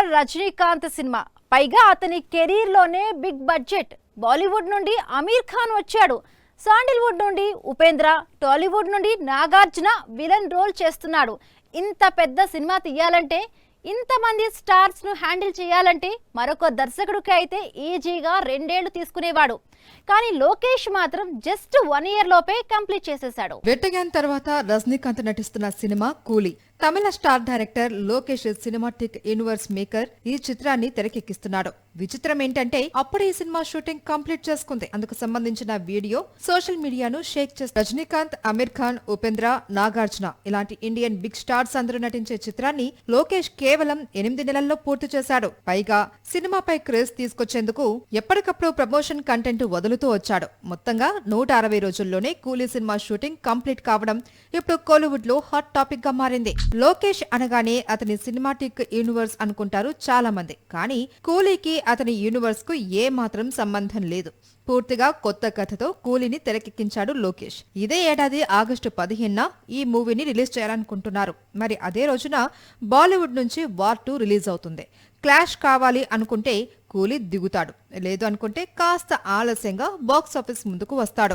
Star Rajinikanth cinema, పైగా అతని career లోనే బిగ్ బడ్జెట్. బాలీవుడ్ నుండి అమీర్ ఖాన్ వచ్చాడు, శాండిల్వుడ్ నుండి ఉపేంద్ర, టాలీవుడ్ నుండి నాగార్జున విలన్ రోల్ చేస్తున్నాడు. ఇంత పెద్ద సినిమా తీయాలంటే, ఇంతమంది స్టార్స్ ను హ్యాండిల్ చేయాలంటే మరొక దర్శకుడికి అయితే ఈజీగా 2 ఏళ్లు తీసుకునేవాడు. కానీ లోకేష్ మాత్రం జస్ట్ 1 ఇయర్ లోపే కంప్లీట్ చేసేశాడు. వెట్టగాన్ తర్వాత రజనీకాంత్ నటిస్తున్న సినిమా కూలీ. తమిళ star director Lokesh cinematic universe maker ఈ చిత్రాన్ని తెరకెక్కిస్తున్నాడు. విచిత్రం ఏంటంటే అప్పుడే ఈ సినిమా షూటింగ్ కంప్లీట్ చేసుకుంది. అందుకు సంబంధించిన వీడియో సోషల్ మీడియాను షేక్ చేస్తుంది. రజనీకాంత్, అమీర్ ఖాన్, ఉపేంద్ర, నాగార్జున ఇలాంటి ఇండియన్ బిగ్ స్టార్స్ అందరూ నటించే చిత్రాన్ని లోకేష్ కేవలం 8 నెలల్లో పూర్తి చేశాడు. పైగా సినిమాపై క్రేజ్ తీసుకొచ్చేందుకు ఎప్పటికప్పుడు ప్రమోషన్ కంటెంట్ వదులుతూ వచ్చాడు. మొత్తంగా 160 రోజుల్లోనే కూలీ సినిమా షూటింగ్ కంప్లీట్ కావడం ఇప్పుడు కోలీవుడ్ లో హాట్ టాపిక్ గా మారింది. లోకేష్ అనగానే అతని సినిమాటిక్ యూనివర్స్ అనుకుంటారు చాలా మంది. కానీ కూలీకి అతని యూనివర్స్ కు ఏ మాత్రం సంబంధం లేదు. పూర్తిగా కొత్త కథతో కూలీని తెరకెక్కించాడు లోకేష్. ఇదే ఏడాది ఆగస్టు 15న ఈ మూవీని రిలీజ్ చేయాలనుకుంటున్నారు. మరి అదే రోజున బాలీవుడ్ నుంచి వార్ 2 రిలీజ్ అవుతుంది. క్లాష్ కావాలి అనుకుంటే కూలీ దిగుతాడు, లేదు అనుకుంటే కాస్త ఆలస్యంగా బాక్స్ ఆఫీస్ ముందుకు వస్తాడు.